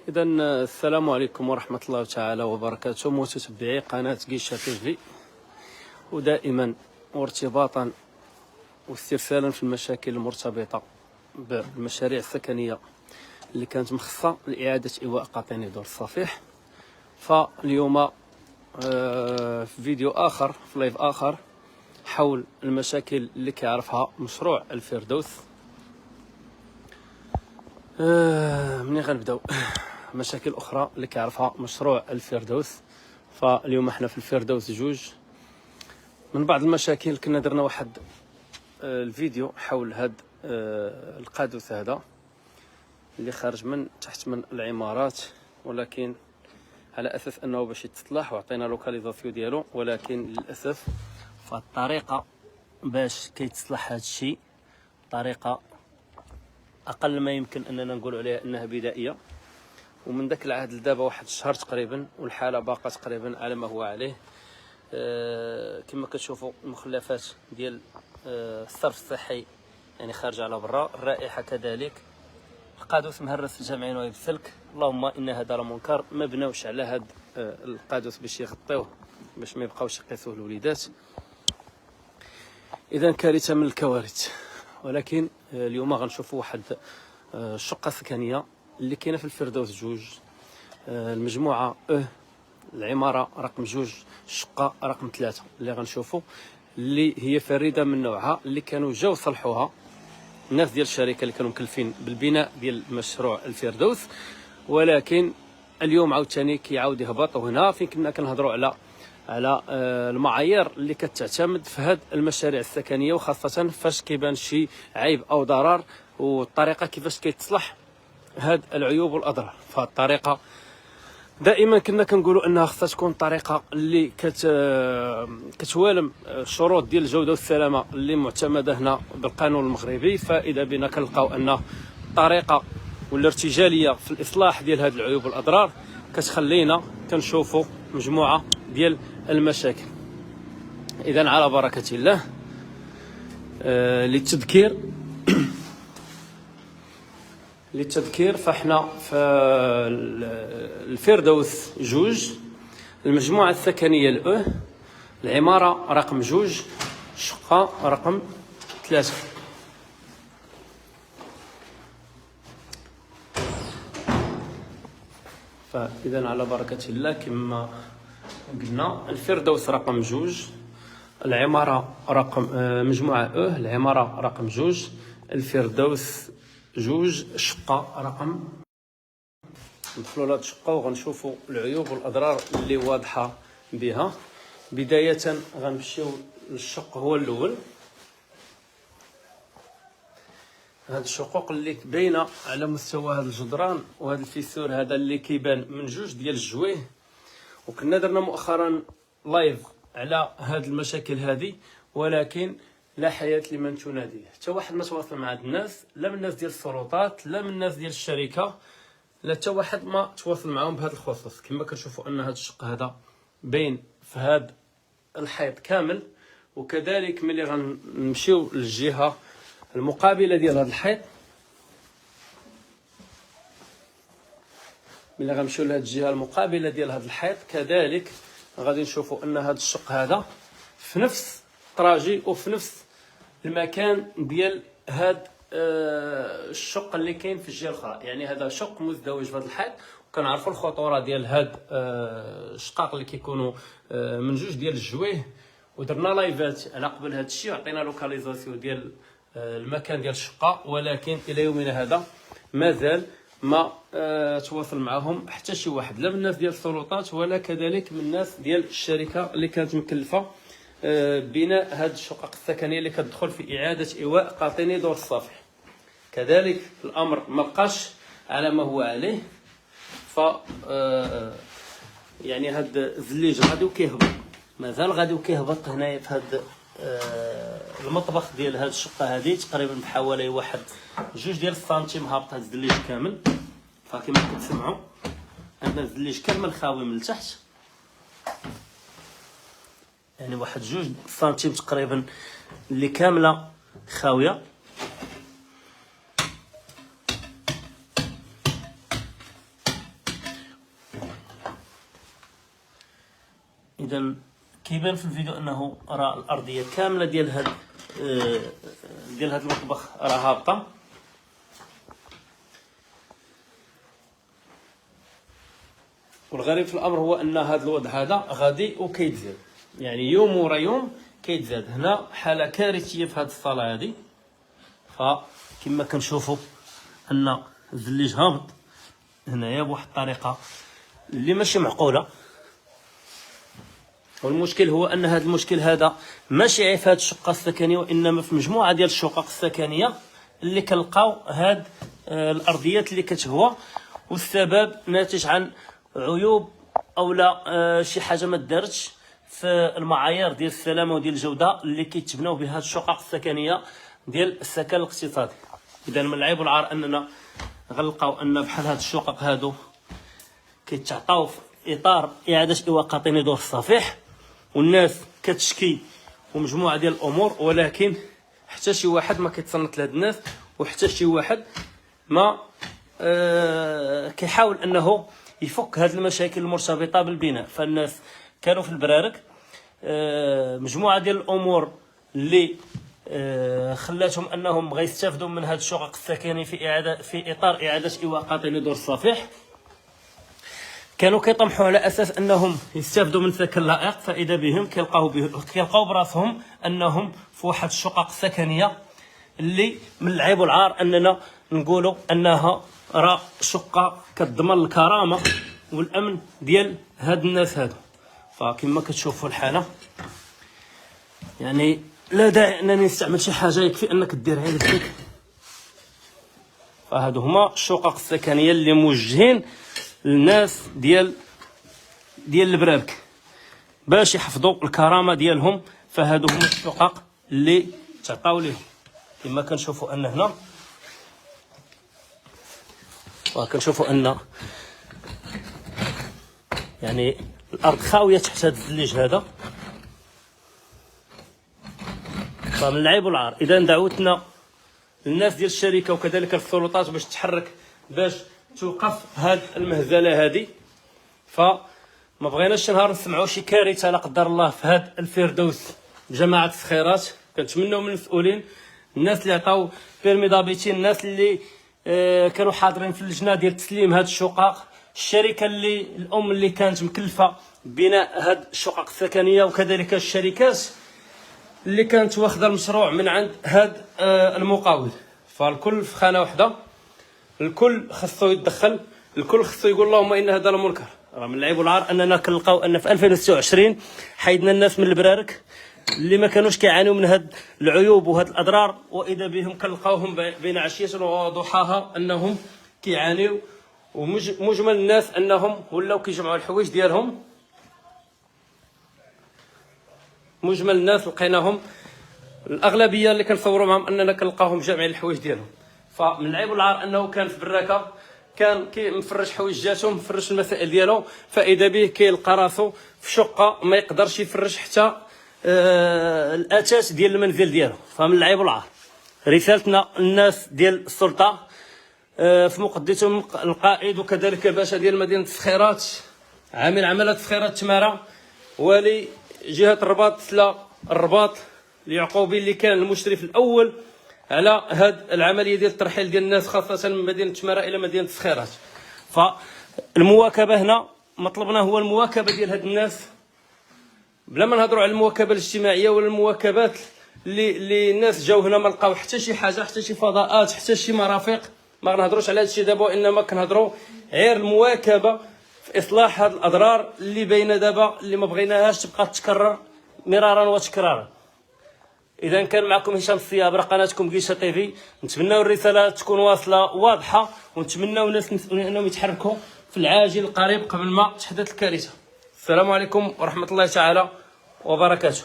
إذا السلام عليكم ورحمة الله تعالى وبركاته، متتبعي قناة قيشة تيفي. ودائما وارتباطا واسترسالا في المشاكل المرتبطة بالمشاريع السكنية اللي كانت مخصصة لإعادة إيواء قاطني دور الصفيح. فاليوم في فيديو آخر، في لايف آخر، حول المشاكل اللي كيعرفها مشروع الفردوس. منين غنبداو؟ مشاكل اخرى اللي كيعرفها مشروع الفردوس. فاليوم احنا في الفردوس جوج. من بعض المشاكل كنا درنا واحد الفيديو حول هاد القادوس هذا اللي خارج من تحت من العمارات، ولكن على اساس انه باش يتصلح وعطينا لوكاليزاسيون ديالو، ولكن للاسف فالطريقه باش كيتصلح هذا الشيء طريقه اقل ما يمكن اننا نقول عليها انها بدائيه. ومن ذاك العهد لدابا واحد الشهر تقريبا والحاله باقه تقريبا على ما هو عليه. كما كتشوفوا المخلفات ديال الصرف الصحي يعني خارجه على برا، الرائحه كذلك، القادوس مهرس الجامعين ويبسلك. اللهم ان هذا لمنكر، ما بناوش على هذا القادوس باش يغطيوه باش ما يبقاوش يقيسوه الوليدات. اذا كارثه من الكوارث. ولكن اليوم غنشوفوا واحد الشقه سكنيه اللي كاينه في الفردوس جوج، المجموعه العماره رقم جوج، الشقه رقم 3 اللي غنشوفوا، اللي هي فريده من نوعها، اللي كانوا جاو صلحوها الناس ديال الشركه اللي كانوا مكلفين بالبناء ديال مشروع الفردوس. ولكن اليوم عاوتاني كيعاود يهبط. وهنا فين كنا كنهضروا على المعايير اللي كتعتمد في هذه المشاريع السكنيه، وخاصه فاش كيبان شي عيب او ضرر، والطريقه كيفاش كيتصلح هاد العيوب والاضرار. فالطريقه دائما كنا كنقولوا انها خصها تكون طريقه اللي كتوالم الشروط ديال الجوده والسلامه اللي معتمده هنا بالقانون المغربي. فاذا بنا كنلقاو ان الطريقه والارتجاليه في الاصلاح ديال هاد العيوب والاضرار كتخلينا كنشوفوا مجموعه ديال المشاكل. اذا على بركه الله، للتذكير فاحنا في الفردوس جوج، المجموعة السكنية الأو، العمارة رقم جوج، الشقة رقم 3. فإذا على بركة الله كما قلنا، الفردوس رقم جوج، العمارة رقم مجموعة أو، العمارة رقم جوج، الفردوس جوج، الشقة رقم. ندخلوا لهاد الشقة وغنشوفوا العيوب والأضرار اللي واضحة بها. بداية غنمشيو للشق هو الأول. هاد الشقوق اللي باينة على مستوى هاد الجدران وهاد الفيسور هذا اللي كيبان من جوج ديال الجويه. وكنا درنا مؤخرا لايف على هاد المشاكل هذه، ولكن لا حياة لمن تناديه. حتى واحد ما تواصل مع هاد الناس، لا من الناس ديال السلطات لا من الناس ديال الشركه، لا حتى واحد ما تواصل معاهم بهذا الخصوص. كما كنشوفوا ان هذا الشق هذا باين في هذا الحيط كامل. وكذلك ملي غنمشيو للجهه المقابله ديال هذا الحيط، ملي غنمشيو لهاد الجهه المقابله ديال هذا الحيط كذلك غادي نشوفوا ان هذا الشق هذا في نفس الطراجي وفي نفس المكان ديال هاد الشق اللي كاين في الجهه الاخرى. يعني هذا شق مزدوج في هذا الحيط، وكنعرفوا الخطوره ديال هاد الشقاق اللي كيكونوا من جوج ديال الجويه. ودرنا لايفات على قبل هذا الشيء وعطينا لوكاليزاسيون ديال المكان ديال الشقه، ولكن الى يومنا هذا مازال ما تواصل معهم حتى شي واحد، لا من الناس ديال السلطات ولا كذلك من الناس ديال الشركه اللي كانت مكلفه بناء هذه الشقق السكنيه اللي كتدخل في اعاده ايواء قاطني دور الصفح. كذلك الامر ما بقاش على ما هو عليه. ف يعني هذا الزليج غادي وكيهبط، مازال غادي وكيهبط هنايا في هذا المطبخ ديال هذه الشقه هذه، تقريبا بحوالي واحد جوج ديال السنتيم هابط هذا الزليج كامل. فكما كتسمعوا عندنا الزليج كامل خاوي من التحت، يعني واحد جوج سنتيم تقريبا اللي كامله خاويه. اذا كيبان في الفيديو انه راه الارضيه كامله ديال هاد المطبخ راه هابطه. والغريب في الامر هو ان هذا الوضع هذا غادي وكيتزاد، يعني يوم ورا يوم كيتزاد. هنا حاله كارثيه في هذه الصاله هذه. فكما كنشوفوا ان الزليج هابط هنايا بواحد الطريقه اللي ماشي معقوله. والمشكل هو ان هذا المشكل هذا ماشي في هذه الشقه السكنيه، وانما في مجموعه ديال الشقق السكنيه اللي كنلقاو هاد الارضيات اللي كتهوى، والسبب ناتج عن عيوب او لا شي حاجه ما دارتش في المعايير ديال السلامه وديال الجوده اللي كيتبناو بها الشقق السكنيه ديال السكن الاقتصادي. اذا من العيب والعار اننا غنلقاو ان بحال هاد الشقق هادو كيتعطاو في اطار اعاده ايواء قاطني دور الصفيح، والناس كتشكي ومجموعه ديال الامور، ولكن حتى شي واحد ما كيتصنت لهاد الناس، وحتى شي واحد ما كيحاول انه يفك هاد المشاكل المرتبطه بالبناء. فالناس كانوا في البرارك مجموعه ديال الامور اللي خلاتهم انهم بغا يستافدوا من هاد الشقق السكنيه في اطار اعاده ايواء قاطني دور الصفيح. كانوا كيطمحوا على اساس انهم يستافدوا من سكن لائق، فاذا بهم كيلقاو براسهم انهم في واحد الشقق السكنيه اللي من العيب والعار اننا نقولوا انها راه شقه كتضمن الكرامه والامن ديال هاد الناس هادو. فكما كتشوفوا الحاله، يعني لا داعي انني نستعمل شي حاجه، يكفي انك دير عين فيك. فهادو هما الشقق السكنيه اللي موجهين للناس ديال البرارك باش يحفظوا الكرامه ديالهم. فهادو هما الشقق اللي تعطاو ليهم. كما كنشوفوا ان هنا، وكنشوفوا ان يعني الارض خاويه تحت هذا الزليج هذا. فمن العيب والعار اذا دعوتنا الناس ديال الشركه وكذلك السلطات باش تحرك باش توقف هاد المهزله هذه. فما بغيناش شي نهار نسمعوا شي كارثه لا قدر الله في هاد الفردوس جماعه السخيرات. كنتمنوا من المسؤولين، الناس اللي عطاو بيرمي دابيتين، الناس اللي كانوا حاضرين في اللجنه ديال تسليم هاد الشقق، الشركه اللي الام اللي كانت مكلفه ببناء هاد الشقق السكنيه، وكذلك الشركات اللي كانت واخده المشروع من عند هاد المقاول. فالكل في خانه واحده، الكل خصو يتدخل، الكل خصو يقول اللهم ان هذا المنكر. راه من العيب والعار اننا كنلقاو ان في 2026 حيدنا الناس من البرارك اللي ما كانوش كيعانيو من هاد العيوب وهاد الاضرار، واذا بهم كنلقاوهم بين عشيه وضحاها انهم كيعانيو. ومجمل الناس انهم ولاو كيجمعوا الحوايج ديالهم. مجمل الناس لقيناهم الاغلبيه اللي كنصوروا معهم اننا كنلقاوهم جامعين الحوايج ديالهم. فمن العيب والعار انه كان في براكه كان مفرش حويجاتهم، مفرش المسائل ديالو، فاذا به كيلقى راسو في شقه ما يقدرش يفرش حتى الاساس ديال المنزل ديالو. فمن العيب والعار رسالتنا للناس ديال السلطه في مقدمتهم القائد وكذلك الباشا ديال مدينه السخيرات، عامل عملات السخيرات تماره، والي جهه الرباط سلا الرباط اليعقوبي اللي كان المشرف الاول على هاد العمليه ديال الترحيل ديال الناس خاصه من مدينه تماره الى مدينه السخيرات. فالمواكبه هنا مطلبنا هو المواكبه ديال هاد الناس، بلا ما نهضروا على المواكبه الاجتماعيه ولا المواكبات اللي الناس جاو هنا ما لقاو حتى شي حاجه، حتى شي فضاءات، حتى شي مرافق. ما غنهضروش على هذا الشيء دابا، وانما كنهضروا غير المواكبه في اصلاح هاد الاضرار اللي باينه دابا، اللي ما بغيناهاش تبقى تتكرر مرارا وتكرارا. اذا كان معكم هشام الصيابره، قناتكم قيشه تيفي. نتمناو الرساله تكون واصله واضحه، ونتمناو الناس المسؤولين انهم يتحركوا في العاجل القريب قبل ما تحدث الكارثه. السلام عليكم ورحمه الله تعالى وبركاته.